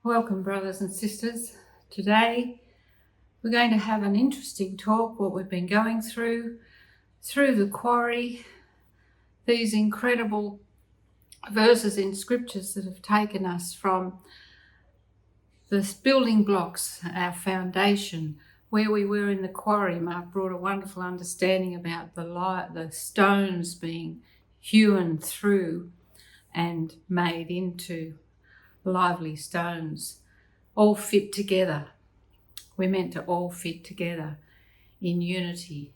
Welcome, brothers and sisters. Today we're going to have an interesting talk, what we've been going through the quarry, these incredible verses in scriptures that have taken us from the building blocks, our foundation, where we were in the quarry. Mark brought a wonderful understanding about the stones being hewn through and made into lively stones, all fit together. We're meant to all fit together in unity,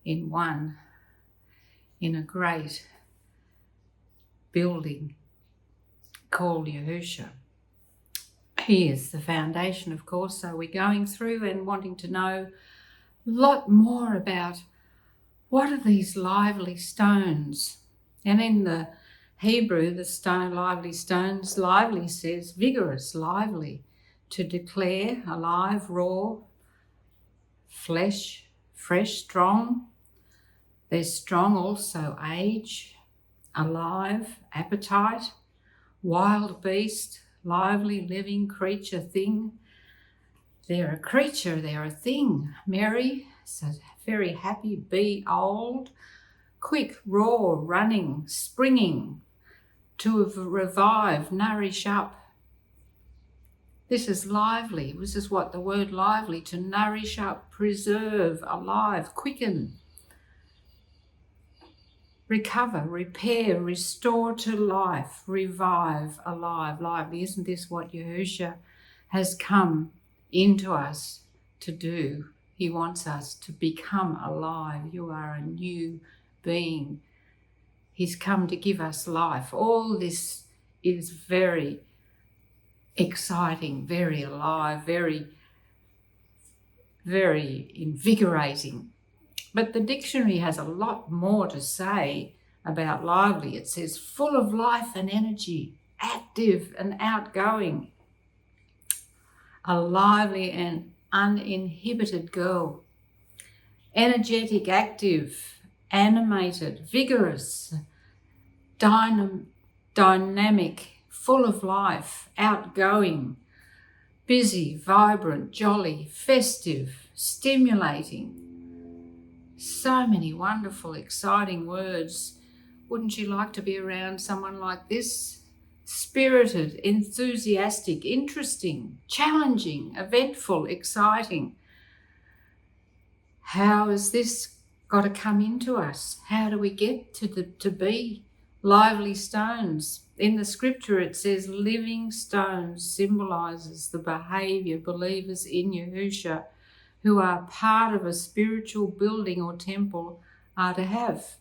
in one, in a great building called Yahusha. He is the foundation, of course, so we're going through and wanting to know a lot more about what are these lively stones. And in the Hebrew, the stone, lively stones, lively says vigorous, lively, to declare, alive, raw, flesh, fresh, strong. There's strong also, age, alive, appetite, wild beast, lively, living, creature, thing. They're a creature, they're a thing. Merry, so very happy, be old, quick, raw, running, springing, to revive, nourish up. This is lively. This is what the word lively, to nourish up, preserve, alive, quicken, recover, repair, restore to life, revive, alive, lively. Isn't this what Yahusha has come into us to do? He wants us to become alive. You are a new being. He's come to give us life. All this is very exciting, very alive, very, very invigorating. But the dictionary has a lot more to say about lively. It says full of life and energy, active and outgoing, a lively and uninhibited girl, energetic, active, animated, vigorous, dynamic, full of life, outgoing, busy, vibrant, jolly, festive, stimulating. So many wonderful, exciting words. Wouldn't you like to be around someone like this? Spirited, enthusiastic, interesting, challenging, eventful, exciting. How has this got to come into us? How do we get to be lively stones? In the scripture it says living stones symbolizes the behavior believers in Yahusha who are part of a spiritual building or temple are to have.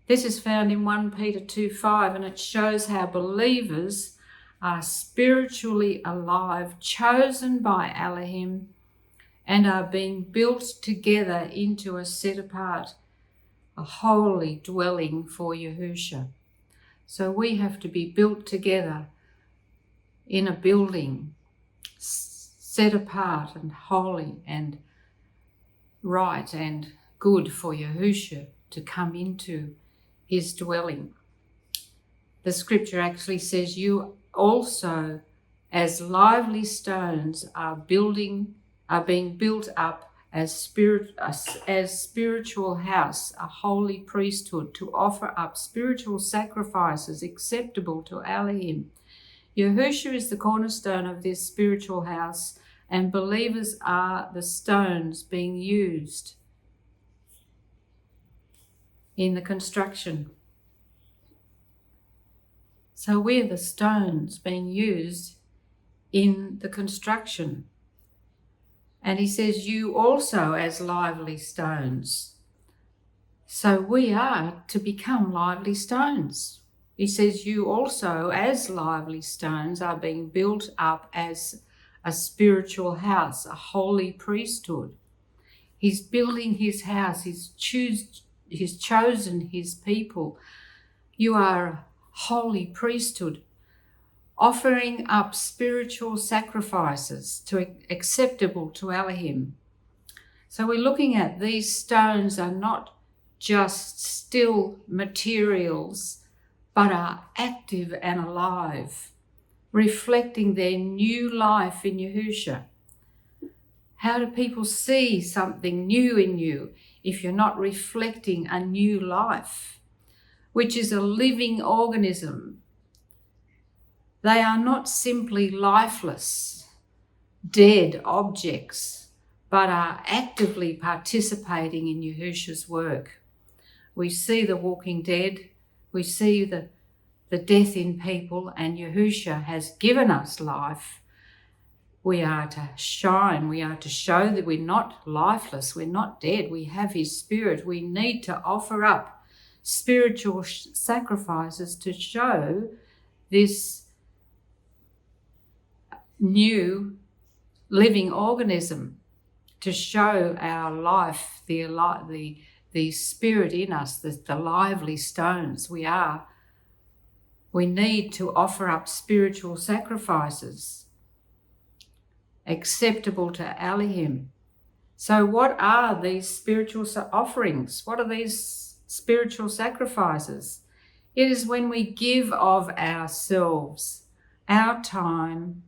This is found in 1 Peter 2:5, and it shows how believers are spiritually alive, chosen by Elohim, and are being built together into a set apart, a holy dwelling for Yahusha. So we have to be built together in a building, set apart and holy and right and good for Yahusha to come into his dwelling. The scripture actually says you also, as lively stones, are being built up as spiritual house, a holy priesthood, to offer up spiritual sacrifices acceptable to Elohim. Yahusha is the cornerstone of this spiritual house, and believers are the stones being used in the construction. So we're the stones being used in the construction. And he says, you also as lively stones. So we are to become lively stones. He says, you also as lively stones are being built up as a spiritual house, a holy priesthood. He's building his house. He's chosen his people. You are a holy priesthood, offering up spiritual sacrifices acceptable to Elohim. So we're looking at these stones are not just still materials, but are active and alive. reflecting their new life in Yahusha. How do people see something new in you if you're not reflecting a new life, which is a living organism? They are not simply lifeless, dead objects, but are actively participating in Yahusha's work. We see the walking dead, we see the death in people, and Yahusha has given us life. We are to shine, we are to show that we're not lifeless, we're not dead, we have his spirit. We need to offer up spiritual sacrifices to show this new living organism, to show our life, the spirit in us, the lively stones we are. We need to offer up spiritual sacrifices acceptable to Elohim. So what are these spiritual offerings? What are these spiritual sacrifices? It is when we give of ourselves, our time,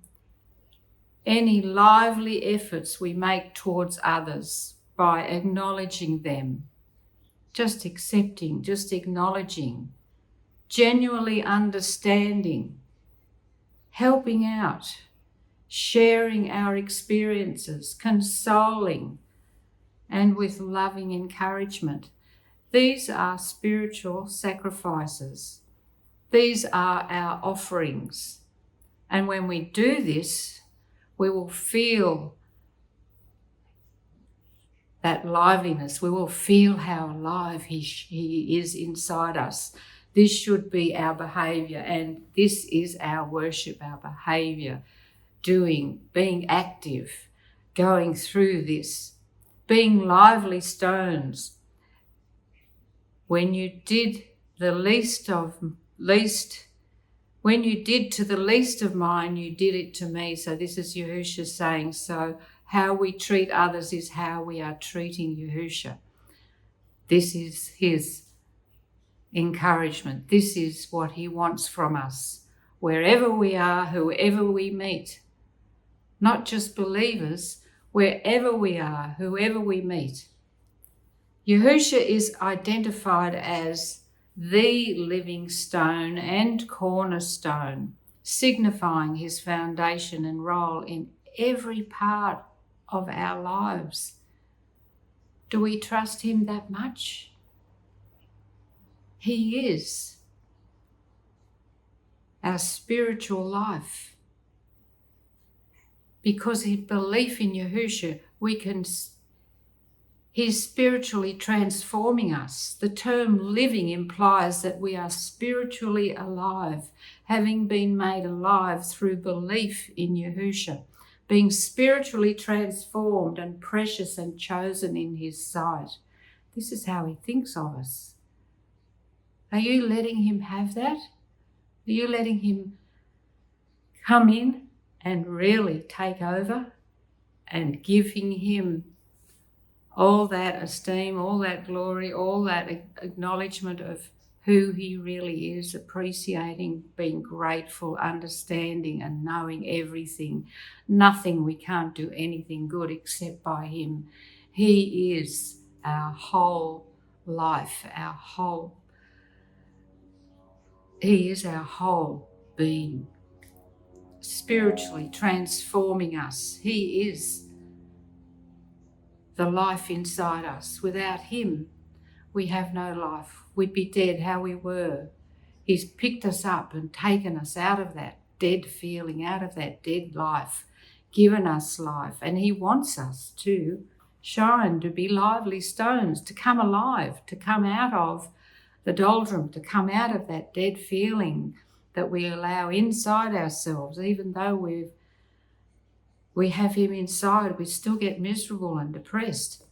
any lively efforts we make towards others by acknowledging them, just accepting, just acknowledging, genuinely understanding, helping out, sharing our experiences, consoling, and with loving encouragement. These are spiritual sacrifices. These are our offerings. And when we do this, we will feel that liveliness. We will feel how alive he is inside us. This should be our behaviour, and this is our worship, our behaviour, being active, going through this, being lively stones. When you did to the least of mine, you did it to me. So this is Yahusha saying, so how we treat others is how we are treating Yahusha. This is his encouragement. This is what he wants from us. Wherever we are, whoever we meet, not just believers, wherever we are, whoever we meet. Yahusha is identified as the living stone and cornerstone, signifying his foundation and role in every part of our lives. Do we trust him that much? He is our spiritual life. Because in belief in Yahusha, he's spiritually transforming us. The term living implies that we are spiritually alive, having been made alive through belief in Yahusha, being spiritually transformed and precious and chosen in his sight. This is how he thinks of us. Are you letting him have that? Are you letting him come in and really take over and giving him all that esteem, all that glory, all that acknowledgement of who he really is, appreciating, being grateful, understanding and knowing everything. Nothing, we can't do anything good except by him. He is our whole life, he is our whole being, spiritually transforming us. He is the life inside us. Without him, we have no life. We'd be dead how we were. He's picked us up and taken us out of that dead feeling, out of that dead life, given us life. And he wants us to shine, to be lively stones, to come alive, to come out of the doldrum, to come out of that dead feeling that we allow inside ourselves. Even though we have him inside, we still get miserable and depressed.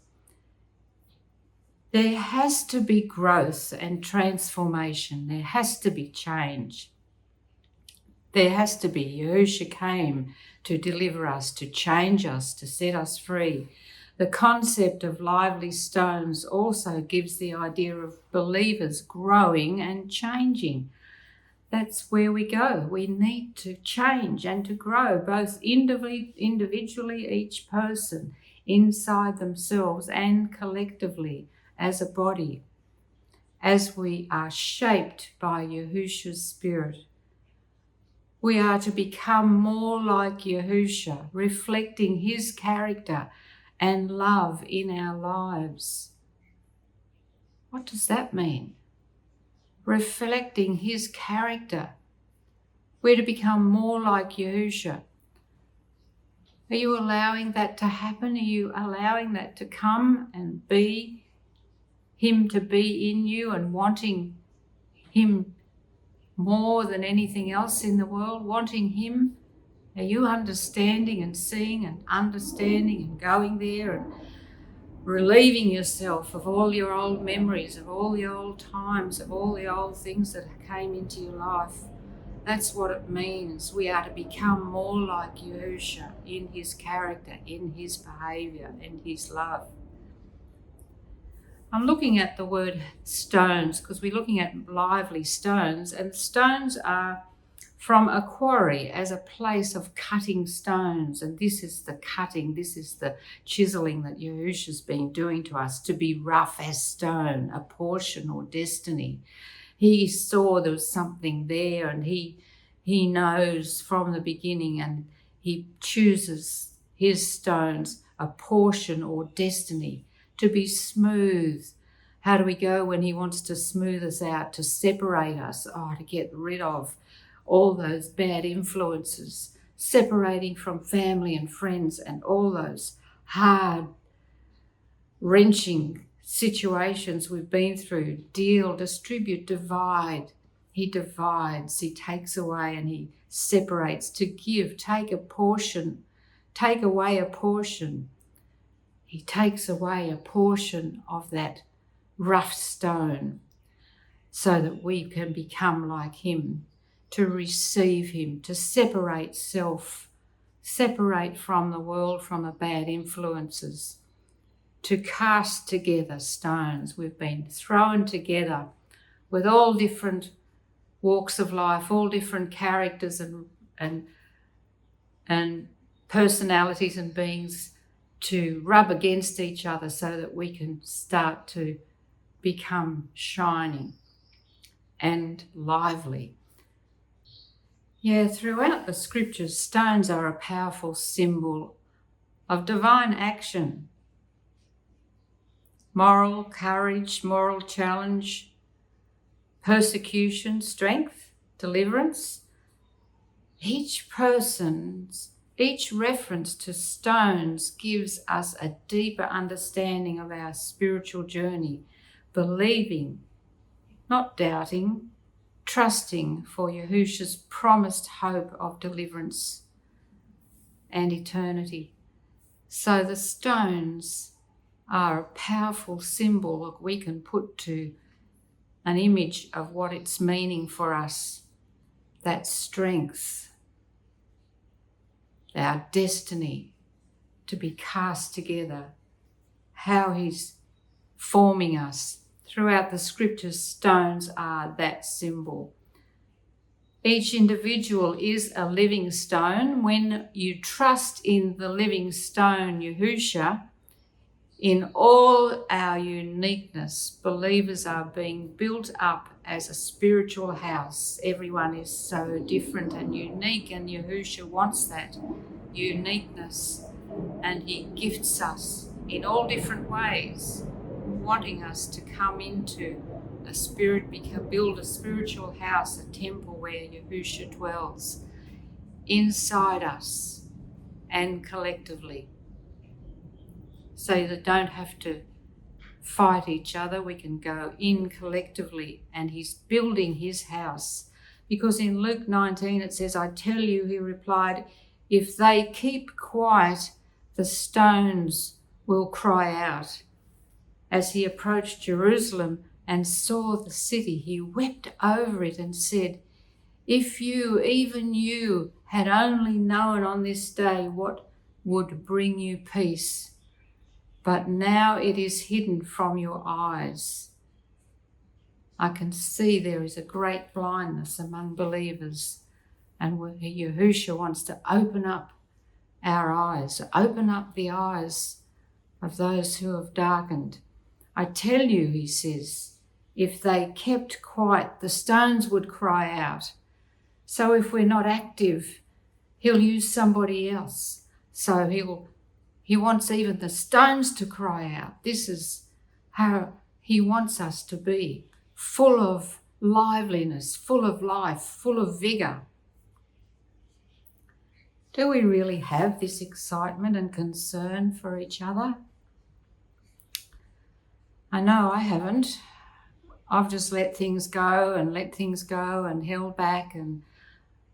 There has to be growth and transformation. There has to be change. There has to be. Yahusha came to deliver us, to change us, to set us free. The concept of lively stones also gives the idea of believers growing and changing. that's where we go. We need to change and to grow, both individually, each person, inside themselves, and collectively as a body, as we are shaped by Yahusha's Spirit. We are to become more like Yahusha, reflecting his character and love in our lives. What does that mean? Reflecting his character. We're to become more like Yahusha. Are you allowing that to happen? Are you allowing that to come and be him, to be in you, and wanting him more than anything else in the world, wanting him? Are you understanding and seeing and understanding and going there and relieving yourself of all your old memories, of all the old times, of all the old things that came into your life? That's what it means. We are to become more like Yahusha in his character, in his behaviour, in his love. I'm looking at the word stones because we're looking at lively stones, and stones are from a quarry as a place of cutting stones. And this is the cutting, this is the chiseling that Yahusha's been doing to us, to be rough as stone, a portion or destiny. He saw there was something there, and he knows from the beginning, and he chooses his stones, a portion or destiny, to be smooth. How do we go when he wants to smooth us out, to separate us? To get rid of all those bad influences, separating from family and friends and all those hard, wrenching situations we've been through. Deal, distribute, divide. He divides, he takes away, and he separates. To give, take a portion, take away a portion. He takes away a portion of that rough stone so that we can become like him, to receive him, to separate self, separate from the world, from the bad influences, to cast together stones. We've been thrown together with all different walks of life, all different characters and personalities and beings, to rub against each other so that we can start to become shining and lively. Yeah, throughout the scriptures, stones are a powerful symbol of divine action, moral courage, moral challenge, persecution, strength, deliverance. Each reference to stones gives us a deeper understanding of our spiritual journey, believing, not doubting, trusting for Yahusha's promised hope of deliverance and eternity. So the stones are a powerful symbol that we can put to an image of what it's meaning for us, that strength, our destiny to be cast together, how he's forming us. Throughout the scriptures, stones are that symbol. Each individual is a living stone. When you trust in the living stone, Yahusha, in all our uniqueness, believers are being built up as a spiritual house. Everyone is so different and unique, and Yahusha wants that uniqueness, and he gifts us in all different ways, wanting us to come into a spirit, build a spiritual house, a temple where Yahusha dwells inside us and collectively. So you don't have to fight each other, we can go in collectively, and he's building his house. Because in Luke 19 it says, "I tell you," he replied, "if they keep quiet, the stones will cry out." As he approached Jerusalem and saw the city, he wept over it and said, "If you, even you, had only known on this day what would bring you peace, but now it is hidden from your eyes." I can see there is a great blindness among believers, and Yahusha wants to open up our eyes, open up the eyes of those who have darkened. I tell you, he says, if they kept quiet, the stones would cry out. So if we're not active, he'll use somebody else. So he wants even the stones to cry out. This is how he wants us to be, full of liveliness, full of life, full of vigour. Do we really have this excitement and concern for each other? I know I haven't. I've just let things go and held back and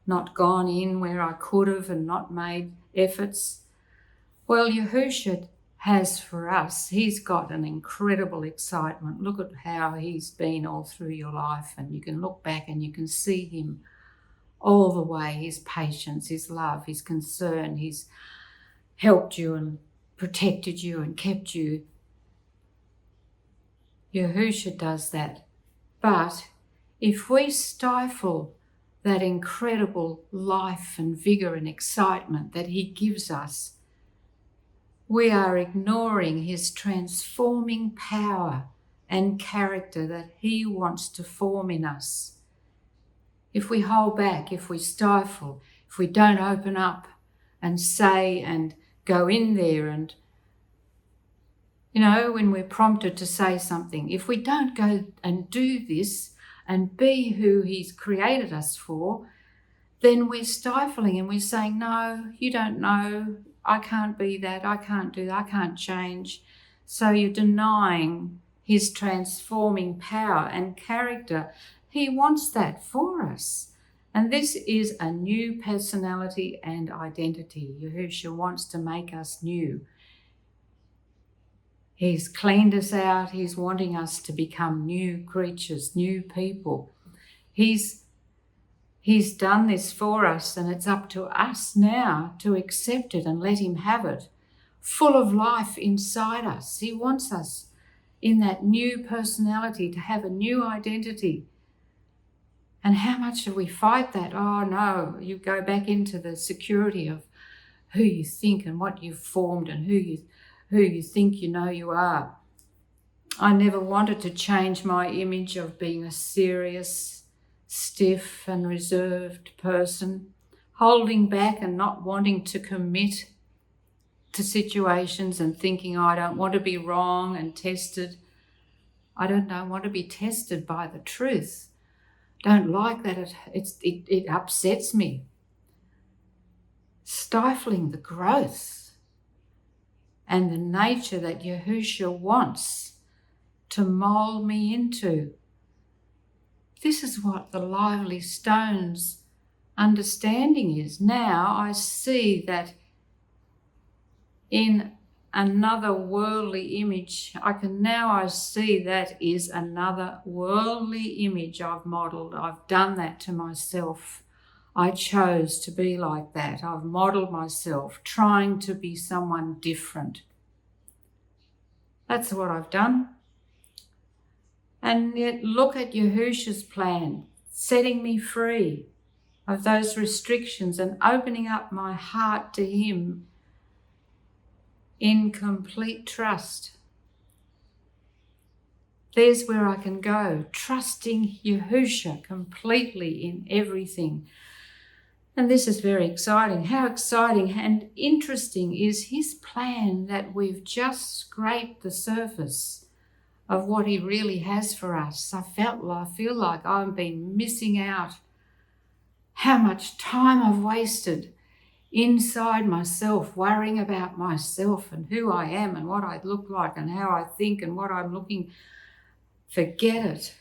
not gone in where I could have and not made efforts. Well, Yahusha has for us, he's got an incredible excitement. Look at how he's been all through your life, and you can look back and you can see him all the way, his patience, his love, his concern. He's helped you and protected you and kept you. Yahusha does that. But if we stifle that incredible life and vigour and excitement that he gives us, we are ignoring his transforming power and character that he wants to form in us. If we hold back, if we stifle, if we don't open up and say and go in there and, when we're prompted to say something, if we don't go and do this and be who he's created us for, then we're stifling and we're saying, no, you don't know, I can't be that, I can't do that, I can't change. So you're denying his transforming power and character. He wants that for us. And this is a new personality and identity. Yahusha wants to make us new. He's cleaned us out. He's wanting us to become new creatures, new people. He's done this for us, and it's up to us now to accept it and let him have it, full of life inside us. He wants us in that new personality to have a new identity. And how much do we fight that? Oh no, you go back into the security of who you think and what you've formed and who you think you are. I never wanted to change my image of being a serious, stiff and reserved person, holding back and not wanting to commit to situations and thinking, I don't want to be wrong and tested. I don't want to be tested by the truth. Don't like that. It upsets me. Stifling the growth and the nature that Yahusha wants to mould me into. This is what the lively stone's understanding is. Now I see that in another worldly image, I see that is another worldly image I've modelled. I've done that to myself. I chose to be like that. I've modelled myself, trying to be someone different. That's what I've done. And yet look at Yahusha's plan, setting me free of those restrictions and opening up my heart to him in complete trust. There's where I can go, trusting Yahusha completely in everything. And this is very exciting. How exciting and interesting is his plan that we've just scraped the surface of what he really has for us. I feel like I've been missing out. How much time I've wasted inside myself, worrying about myself and who I am and what I look like and how I think and what I'm looking. Forget it.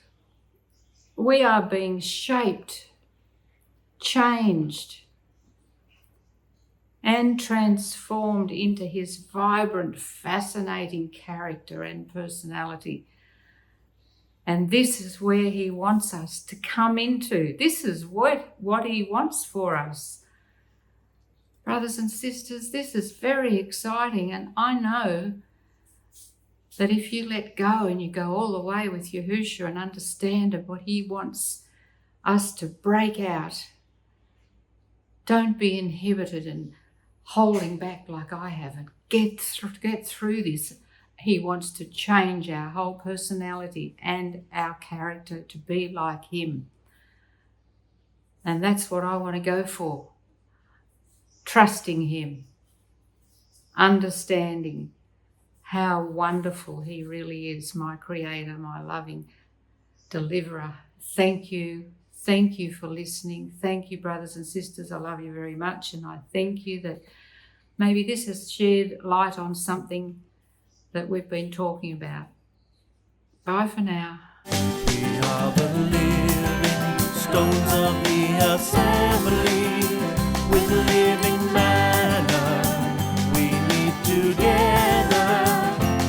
We are being shaped, changed, and transformed into his vibrant, fascinating character and personality. And this is where he wants us to come into. This is what he wants for us. Brothers and sisters, this is very exciting, and I know That if you let go and you go all the way with Yahusha and understand of what he wants us to break out, don't be inhibited and holding back like I have, and get through this. He wants to change our whole personality and our character to be like him. And that's what I want to go for. Trusting him, understanding how wonderful he really is, my creator, my loving deliverer. Thank you. Thank you for listening. Thank you, brothers and sisters. I love you very much. And I thank you that maybe this has shed light on something that we've been talking about. Bye for now. We are the living stones of the assembly, with living manna we meet together.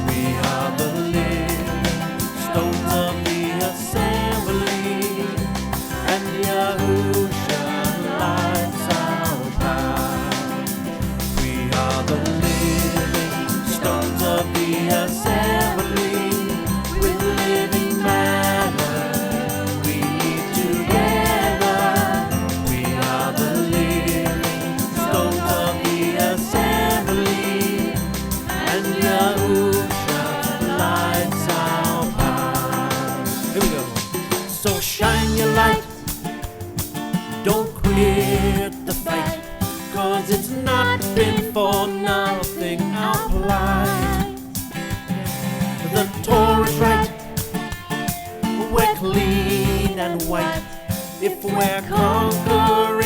We are the living stones of the assembly, and Yahusha lights our path. We are the living stones of the assembly, with living manna we meet together. We are the living stones of the assembly, and Yahusha lights our path. Here we go. So shine your light, don't quit the fight, 'cause it's not been for nothing our plight. The Torah's right, we're clean and white, if we're conquerors.